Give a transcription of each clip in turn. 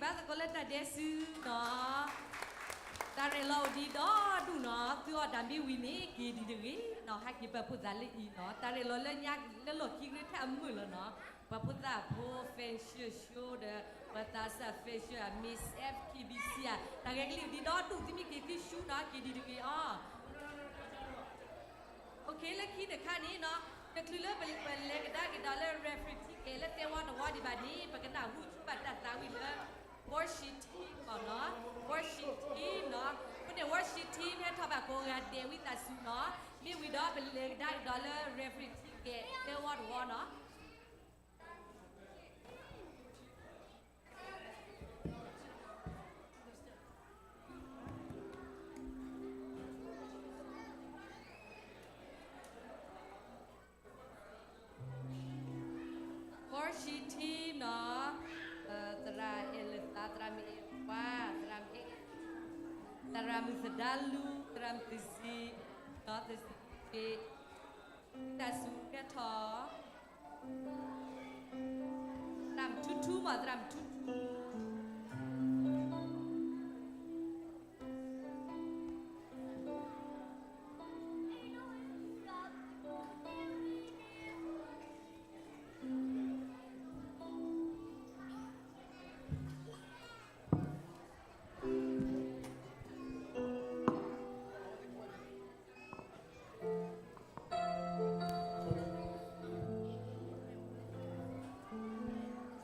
Basta coletta desu no. Tare lo di do du no. Tu ada mi wini ki di diri no haki pa puzale i no. Tare lo le nyak le lo ki gre ta mu lo no. Pa puza po fashion show de batasa fashion Miss FKBC a. Tare gli di do tu ti mi ki ti show no ki di diri ah. Okay, le ki de kani no. The clueเป็นเล็กได้กี่ดอลลาร์ referee ที่เกและเตวันว่าดีบานี้ปากกันหนาหูชุบัดดัดตาวิลเลอร์ worship team ก่อนเนาะ worship team เนาะคุณเดี๋ยว worship team เนี่ยทำแบบโกงานเดวิตาซูเนาะมีวิดอเป็นเล็กได้ดอลลาร์ referee ที่เกเตวันว่าเนาะ worship team เนาะตราเอลตาตรามีเอวาตรามีตรามีสดาลูตรามีสีเนาะติสีตาสูแกทอตรามทุๆมาตรามทุ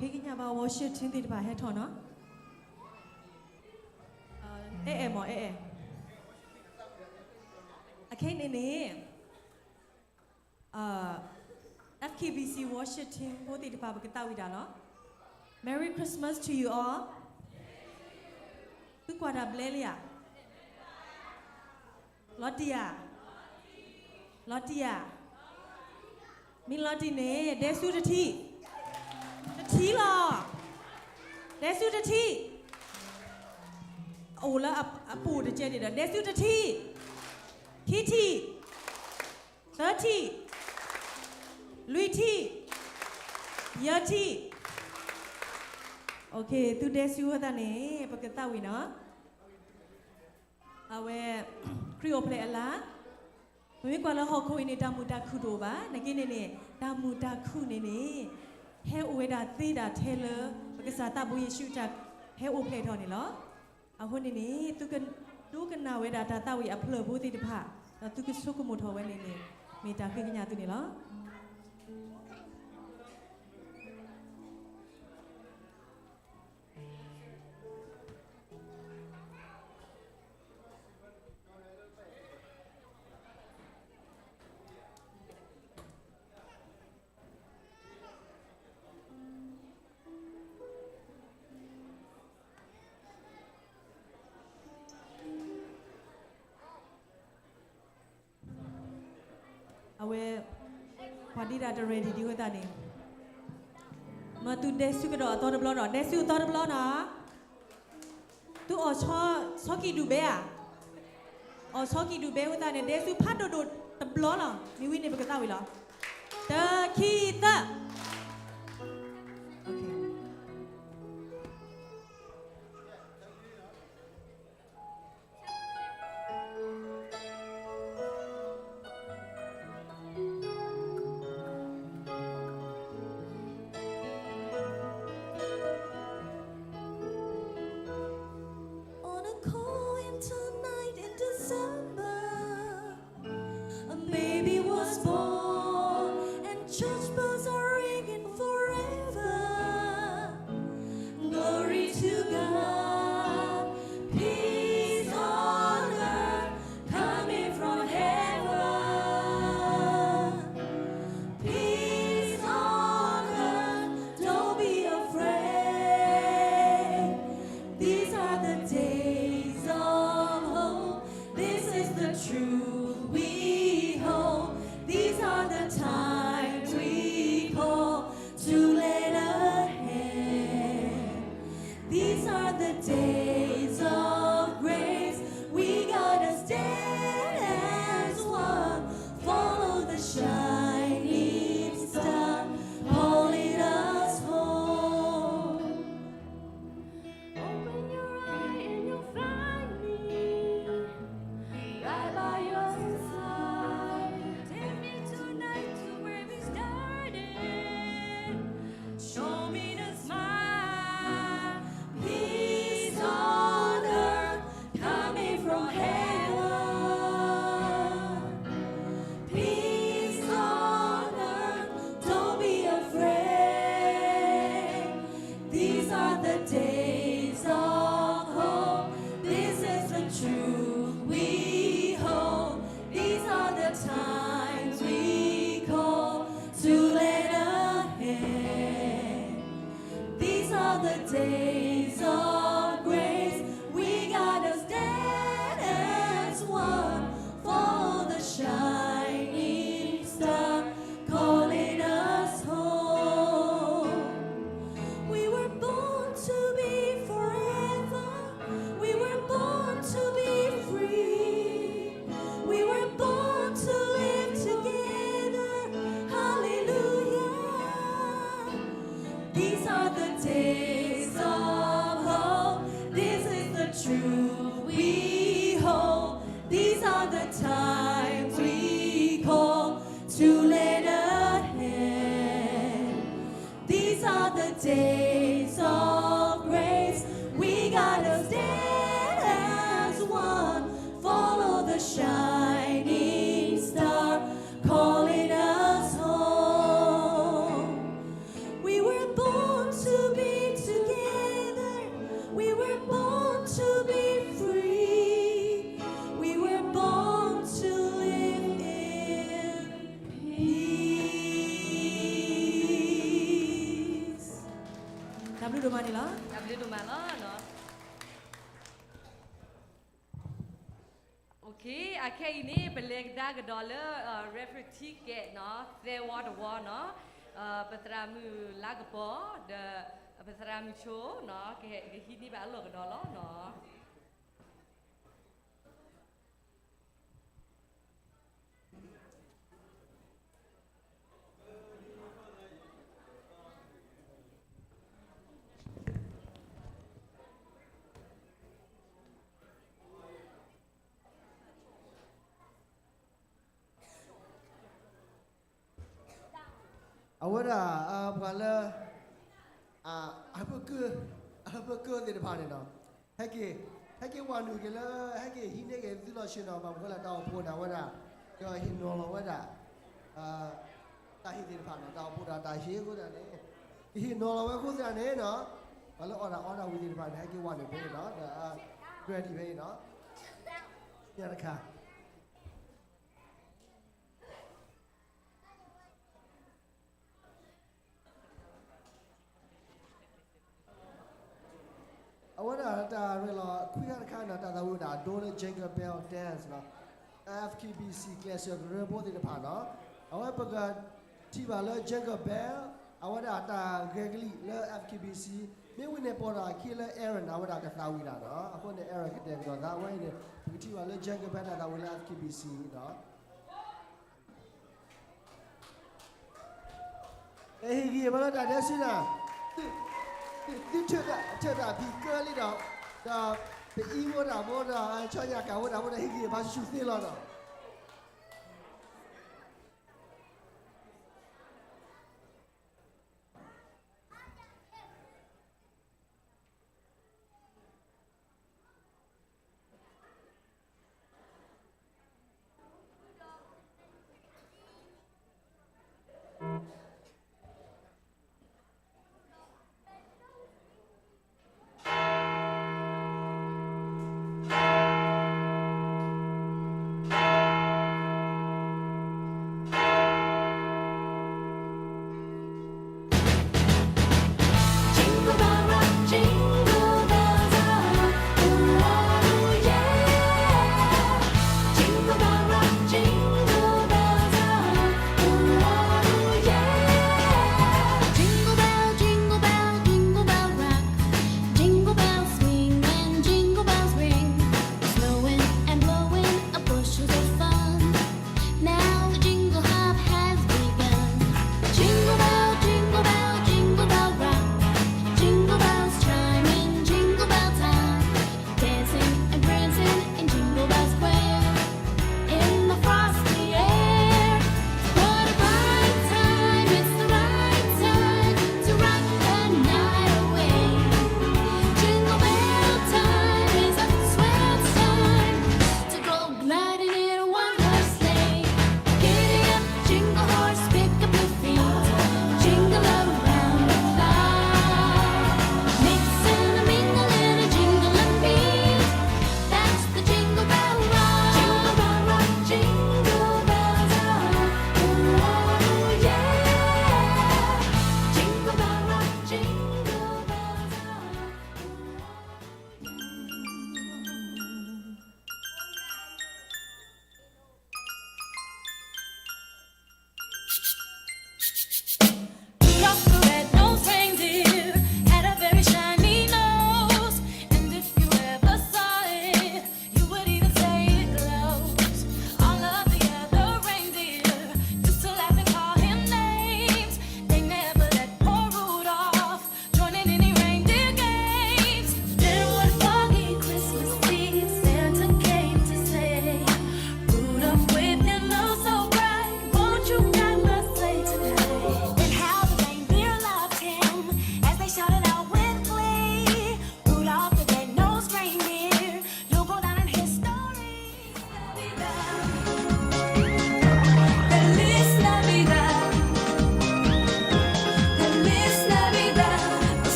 พี่กินยาบาวอชิทิ้งติดบ่าให้ทอเนาะหมอโอเคนี่FKBC Washington โปรติดบ่าบกิตาวิดาเนาะ Merry Christmas to you all คือกว่าดับเล่เลยอะลอตตี้มิลอตตี้เน่เดซูดที่ทีหรอเดซูดที่โอ้แล้วปูเดเจดิเดซูดที่ที่เซอร์ที่ลุยที่เยอะที่โอเคตูเดซูฮัตเน่ปกติวินะเอาไว้คริโอเพลย์ละไม่กว่าเราหอกคุยในดามูดาคูโดบะนักกินเนี่ยดามูดาคูเนี่ยเฮอเวดาตีดาเทเลอร์ปกษาตาบุยชูจากเฮอเพลย์ทอนี่เหรอเอาคนนี้ตุกันดูกันนาเวดาตาตาวิอัพเลอร์บูติดผ้าแล้วตุกันสุกมุทอไว้นี่มีตาขึ้นกันยาตัวนี้เหรอเอาไว้พอดีเราจะ ready ดีกว่าตอนนี้มาตูเดซูกันดอตอร์บลอนะเดซูตอร์บลอนะตูอ๋อชอบกี่ดูเบ้อะอ๋อชอบกี่ดูเบ้ว่าตอนนี้เดซูพัดโดดตะบลอนะมีวินในปากกาวิลล์ตะคีตะโอเคChurch bells are truth we hold. These are the times we call to let ahead. These are the days of grace. We gotta stand as one. Follow the shining star calling us home. We were born to be forever. We were born to be free. We were born to live together. Hallelujah. These are the days of hope. This is the truth we hold. These are the times we call to let ahead. These are the days of grace. We gotta stand as one. Follow the shining star calling us home. We were born to be together. We were born to be free. We were born to live in peace. W domani lah. W tu mana no? Okay, akhir ini pelik dah ke dollar refugee ticket no, they water war no, peteramu lagapo, the peteramu show no, ke ini balu ke dollar no. Awara bala apa ke de phane no hake wanu ke la hake hine ke tu lo shin no ba bala taw pho na wara yo hin no lo wara ta hi de phane taw pho da ta shi ko da ne hin no lo wa ko sa ne no bala order wi de phane hake wanu pho no da ready phe no ya da kha Awara ta rela kuya kana ta da Donald Jingle Bell dance no FKBC class of rebo de pha no awa paga ti ba la Jingle Bell awara ta Gregory la FKBC me win ne pora kila Aaron awara ka ta wi da no akho ne Aaron ka de ko da wa ne ti ba la Jingle Bell da wi la FKBC no gi ba la da de sin na đi chơi đã bị cơ đi đó đã bị ý vô đã cho nhà cả vô đã hình gì bao nhiêu tiền rồi đó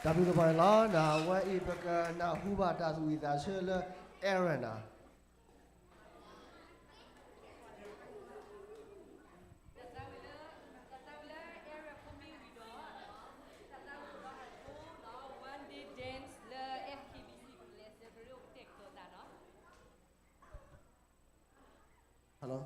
ဒါပြီးတော့ပါလားနာဝဲဤပကနာဟူဘာတာသူဝီသာရှဲလအဲရန်နာ Hello.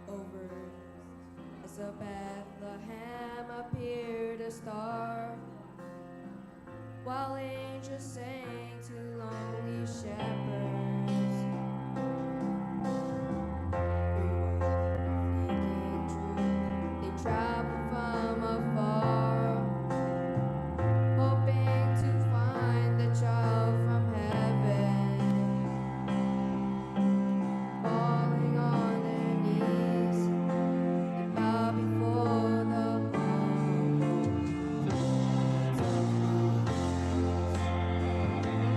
Over as a Bethlehem appeared a star, while angels sang to lonely shepherds. Speaking truth, they traveled from afar, hoping to find the child from heaven. Falling on their knees, they bow before the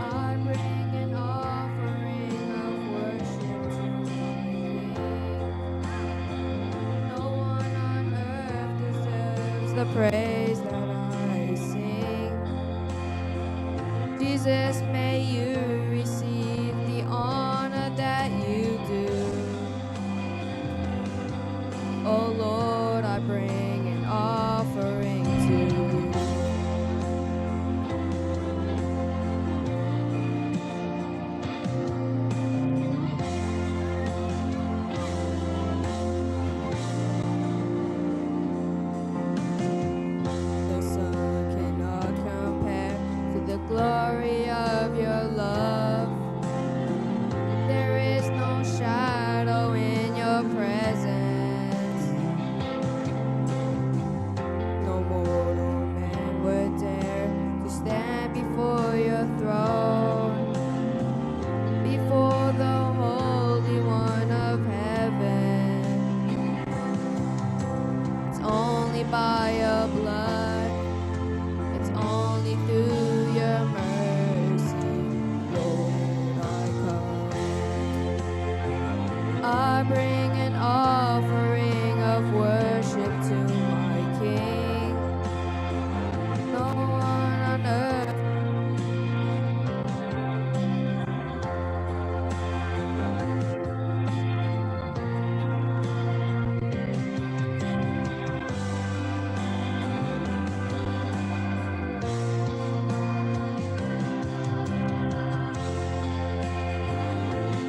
I bring an offering of worship to my King. No one on earth deserves the praise that I sing. Jesus, may you receive the honor that you do. Oh Lord, I bring an offering to you. The sun cannot compare to the glory of your love. There is no shadow in your presence. No mortal man would dare to stand before your throne, before the Holy One of heaven. It's only by your blood, it's only through your mercy, Lord, I come. I bring an offering of worship to my King. No one on earth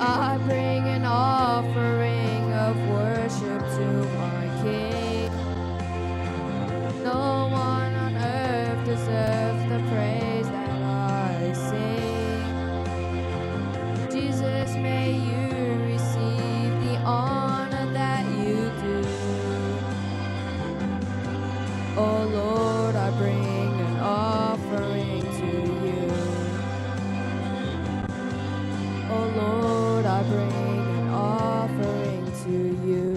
I bring an offering of worship to my King. No one on earth deserves the praise that I sing. Jesus, may you receive the honor that you do. Oh Lord, I bring an offering to you. Oh Lord, I bring an offering to you.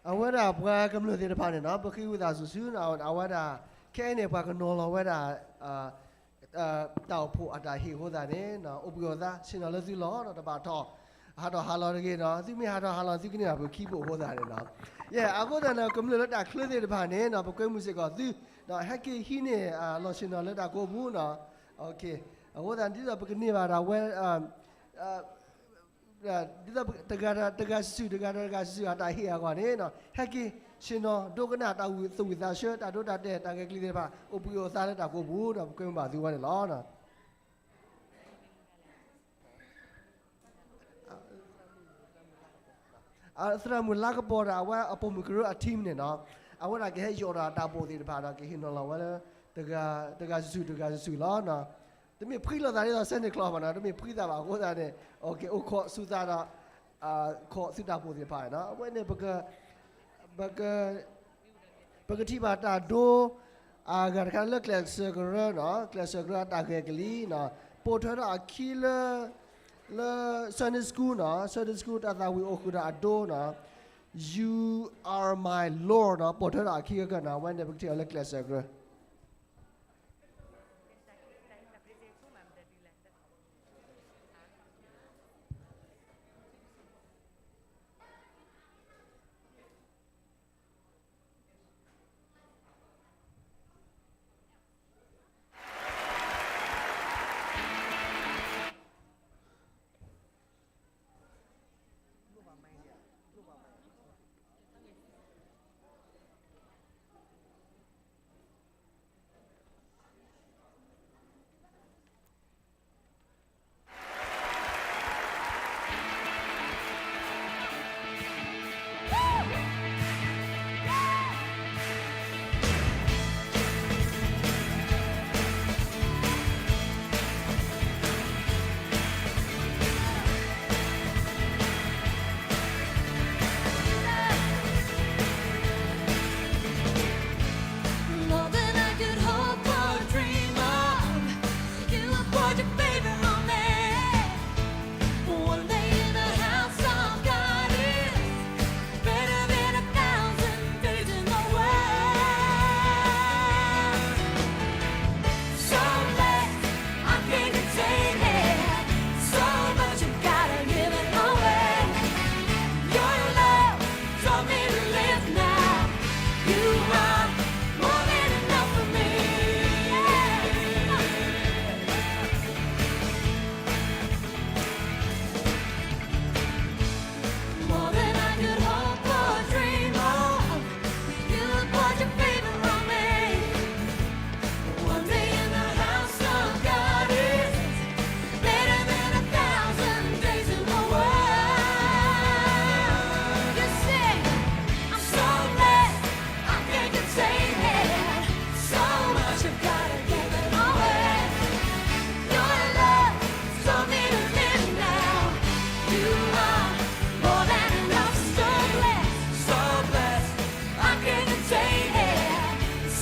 Awara bwa kamlo de pa ne no bakhi u da su su na awara ke ne bwa no lo wa da tao pho ata hi ho da ne no opyo da sin lo su lo no da ba tho ha do ha lo ge no su mi ha do ha lo su ki ne ba ki pho ho da ne no ye ago da na kamlo lo da khle de pa ne no ba kwai mu se ko su no ha ke hi ne lo sin lo da ko bu no okay ago da di da ba ni ba da weဒီတကစုအတာဟေရကွာနေနော်ဟက်ကီရှင်တော်ဒုက္ခနာတာဝီသုဝိသာရှေတာဒုတာတဲ့တာကကလေးတွေပါအပူရောစားလက်တာကိုဘူးတော့ကွင်းပါသူကနေလောနော်အစရမူလာကပေါ်တာဝါအပမကရအတီးနေနော်အဝရကဟေယောတာတာပိုဒီပါတော့ကဟင်းနော်လောဝတကစုလောနော်တမီဖိလာတာရစနေကလာမနာတမီဖိတာပါကိုသားနဲ့โอเคโอခောစုသားတော့ခောစုတာပိုဒီပါနော်အဝဲနေဘကတိပါတာဒို agar kan le class circle no class circle ta ke kli no po thwa da killer le Sunday school no Sunday school ta ta we okuda ado no you are my lord no po thwa da ki ka na wan de bik le class circle More than I could hope or dream of. You have poured your favor on me. One day in the house of God is better than 1,000 days in the world. So blessed, I can't contain it. So much you gotta give it away. Your love taught me to live now. You are more than enough for me. More than I could hope or dream of. You poured your favor on me. One day in the house of God is better than 1,000 days in the world. You sing, I'm so blessed, I can't contain it. So much I've gotta give it away. Your love taught me to live now. You are more than enough. So blessed, I can't contain it.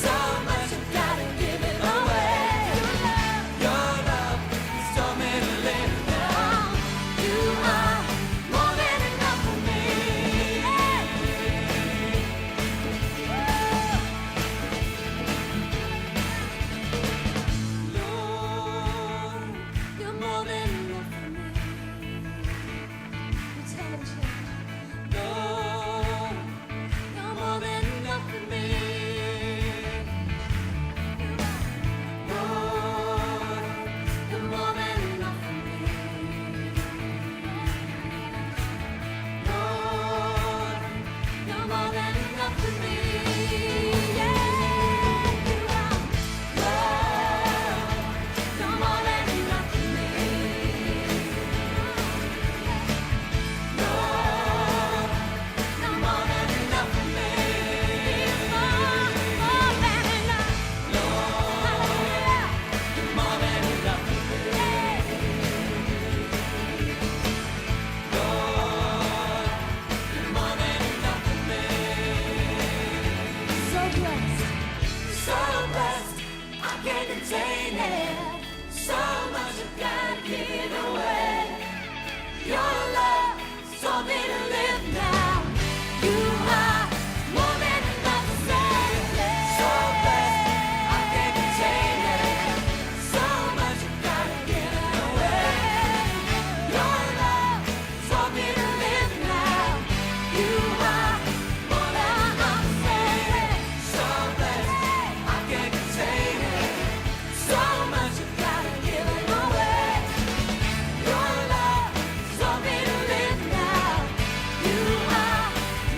So much I've gotta give it away. Your love taught me to live now. You are more than enough for me. Lord, you're more than enough for me. Let's tell him, Lord, you're more than enough for me. Lord, you're more than enough for me. Lord, you're more than enough for me. Yeah, you are. Lord, you're more than enough for me. Lord, you're more than enough for me. More than enough. Lord, hallelujah. You're more than enough for me. Lord, you're more than enough for me. So blessed, so blessed, I can't contain it. So much I've gotta give away. Your love taught me to live now. You are more than enough to say. So blessed, I can't contain it. So much I've gotta give it away. Your love taught me to live now. You are more than enough to say. So blessed, I can't contain it. So much I've gotta give it away. Your love taught me to live now. You are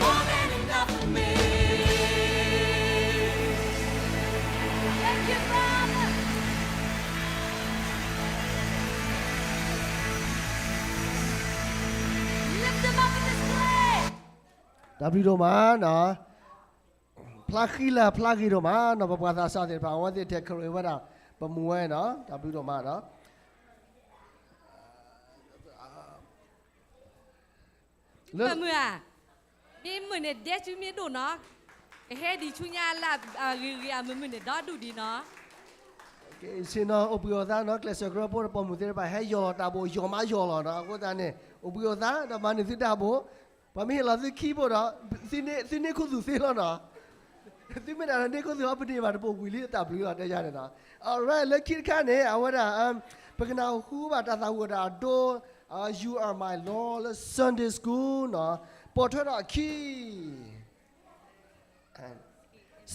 more than enough for me. Thank you, Father. Lift them up in this place. ဒါပြီးတော့မှနော်ဖလာခီလာဖလာခီတော့မှနော်ဘဘသာစားတယ်ဘာဝတ်တဲ့ခရဝတာပမူဝဲနော်ဒါပြီးတော့မှနော် Mà mưa à? Đi mưa này đét chú miết đồ nó. เฮ้ดีชุญญาลับรีเรียมันเนี่ยดอดูดีเนาะ ကဲရှင်တော်အိုပီယိုသားနော်ကလစ်စဂရပေါ်ပေါ်မှုတဲ့ပါဟဲယောတာဘောယောမယောလောနော်ကိုသားနေအိုပီယိုသားတမန်နေစစ်တာဘောဘာမေလာစစ်ခီဘောတော့စင်းနေခုစုစေလောနော်ဒီမနာနေခုစုအပတိပါတပိုဝီလီတာဘလီတော့တဲရတယ်နော် alright လက်ခိခါနေအဝဒပကနာဟူဘာတာသာဝဒါဒိုyou are my lord Sunday school နော်ပေါ်ထွက်တော့ခီ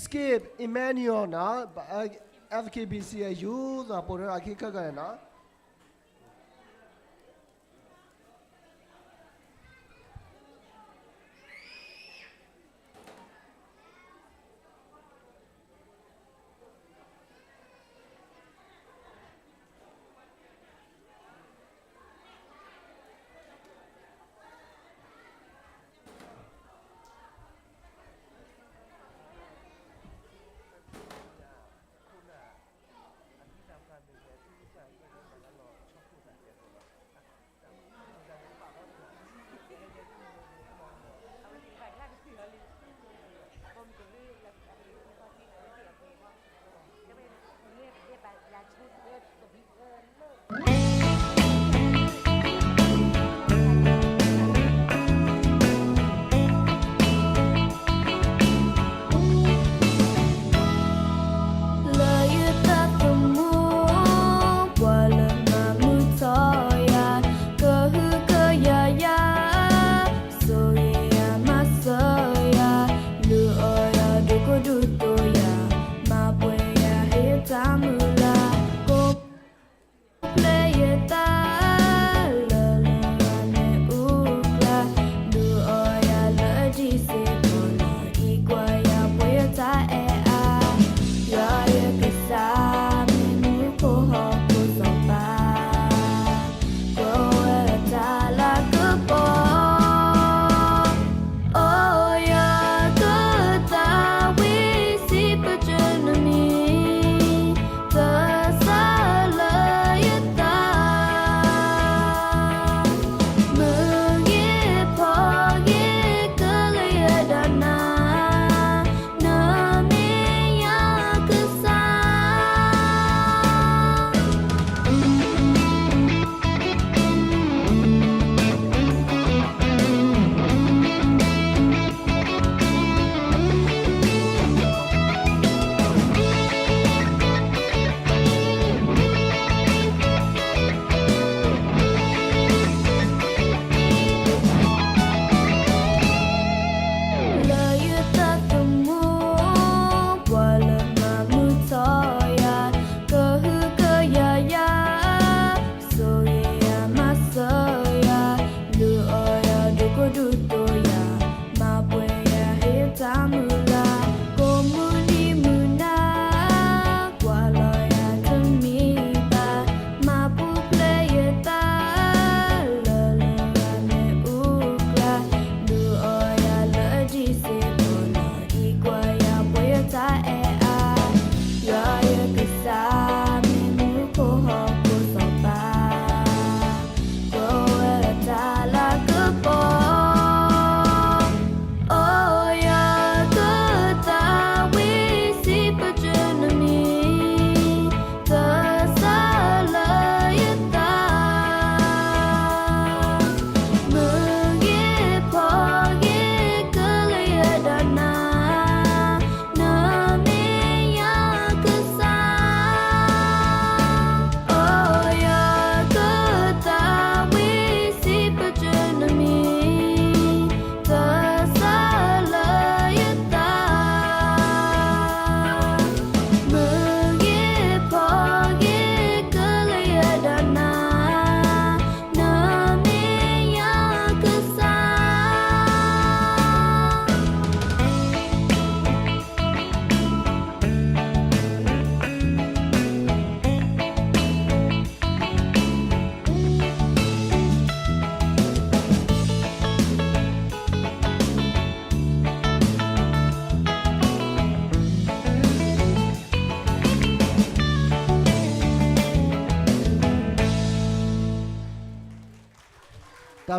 skip Emmanuel နော် FKBCU ဆိုတာပေါ်ရခိခက်ကနေနော်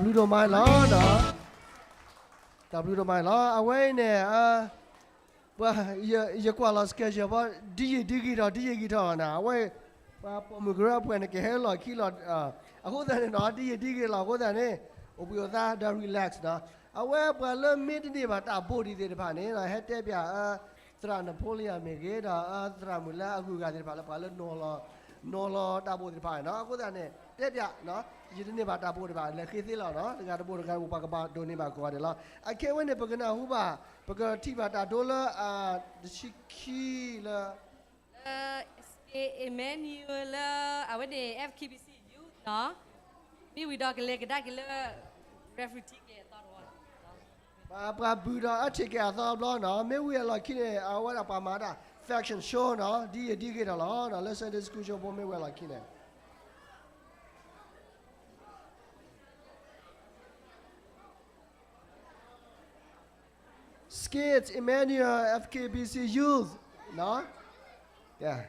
W တော့မိုင်းလောနော် W တော့မိုင်းလောအဝဲနဲ့ Well, you quite a schedule, but DJ guitar away. Mugrab when a hell or kill I hold that in DJ la hold that eh. We that relax now. Away, but learn me to name at our body the pan. I had Tabia, Tra Napoleon, Megada, Tramula, who got the Palapala, no law, double the pine. No, go down there. Tabia, no, you didn't about double the pine, like Hithila, no, the got a board of talk about doing about Guadala. I can't win the Pagana Huba, because Tiba Dollar, the Shikila. Emmanuel our day FKBC you เนาะมีวิดอกเล็กได้กินเลย refugee เกตอร Ba Buddha, I take a thought, no, maybe we are like in our Pamada faction show, no, get along, let's say this good job, maybe we're like in it. Skates, Emmanuel, FKBC youth, no? Yeah.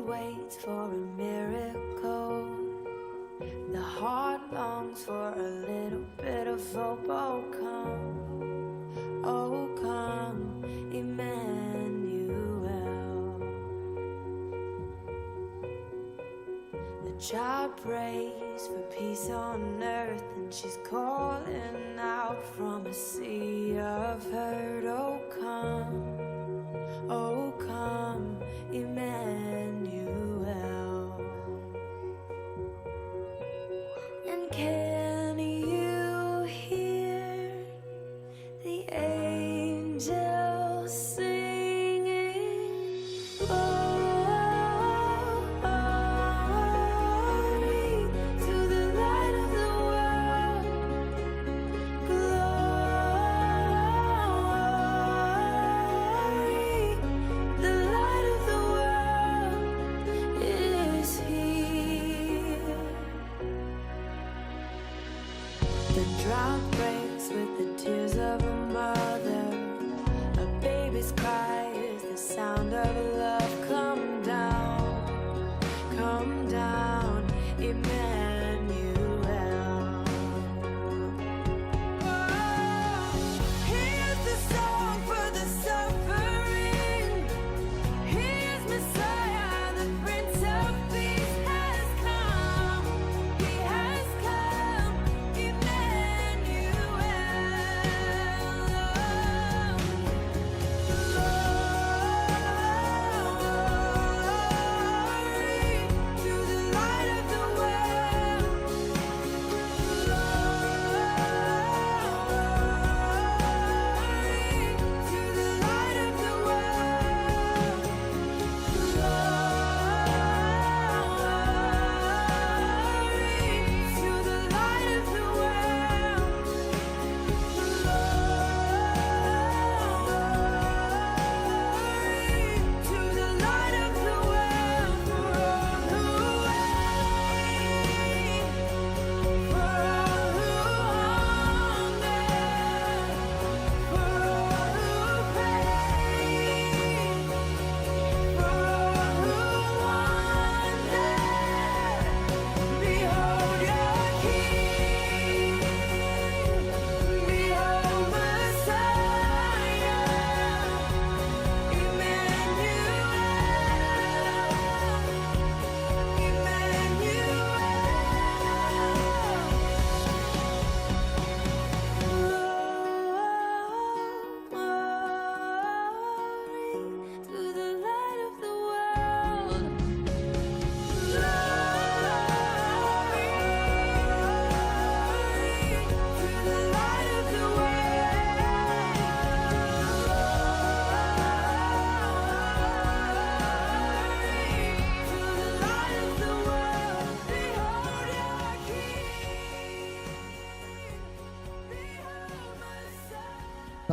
waits for a miracle. The heart longs for a little bit of hope. Oh come, Emmanuel. The child prays for peace on earth, and she's calling out from a sea of hurt. Oh come, Emmanuel. And can you hear the angels singing? Oh, oh, oh. baby's cry is the sound of love. Come down, Emmanuel. Here's the song for the suffering. He is Messiah, the Prince of Peace has come. He has come, Emmanuel.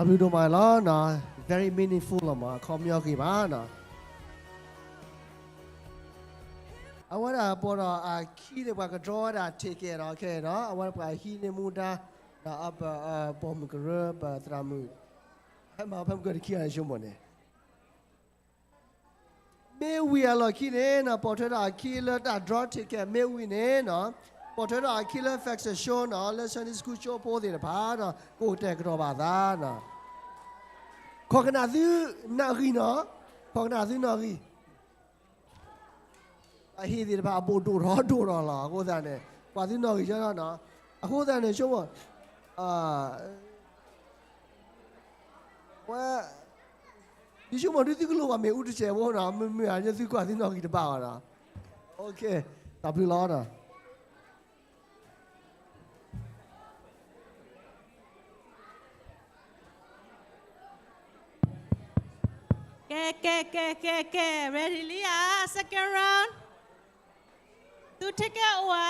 W တို့မှာလားနော် very meaningful လာမှာခေါ်မြောက်ကြပါနော်အဝရပေါ်တော့ခီးတဲ့ဘက draw တာ take care တော့ခဲနော်အဝရပခီးနေမူတာဒါအပပေါ်မကရပတရာမူဟမ်မဖမ်ကခီးရရှုံးမနေမေဝီအလော်ခီးနေနော်ပေါ်ထတာခီးလတာ draw take care မေဝီနေနော်ပေါ်ထတာခီးလ facts show နော် lesson school show ပေါ်တယ်ဘာနော်ကိုတက်ကြောပါသာနော်ခေါကနာသူနာရီနော်ခေါကနာသူနာရီအဟိဒီဘာပို့တူတော့လာကိုသားနဲ့ပါသူနာရီကျတော့နော်အခုသားနဲ့ရှုံးဝါဒီရှုံးမတူတိကလောမေဦးတချေဘောနော်မေအရသူကသူနာရီတပါလားโอเคတပလလာတာကဲ ready လီယာ second round သူထက်ကဝါ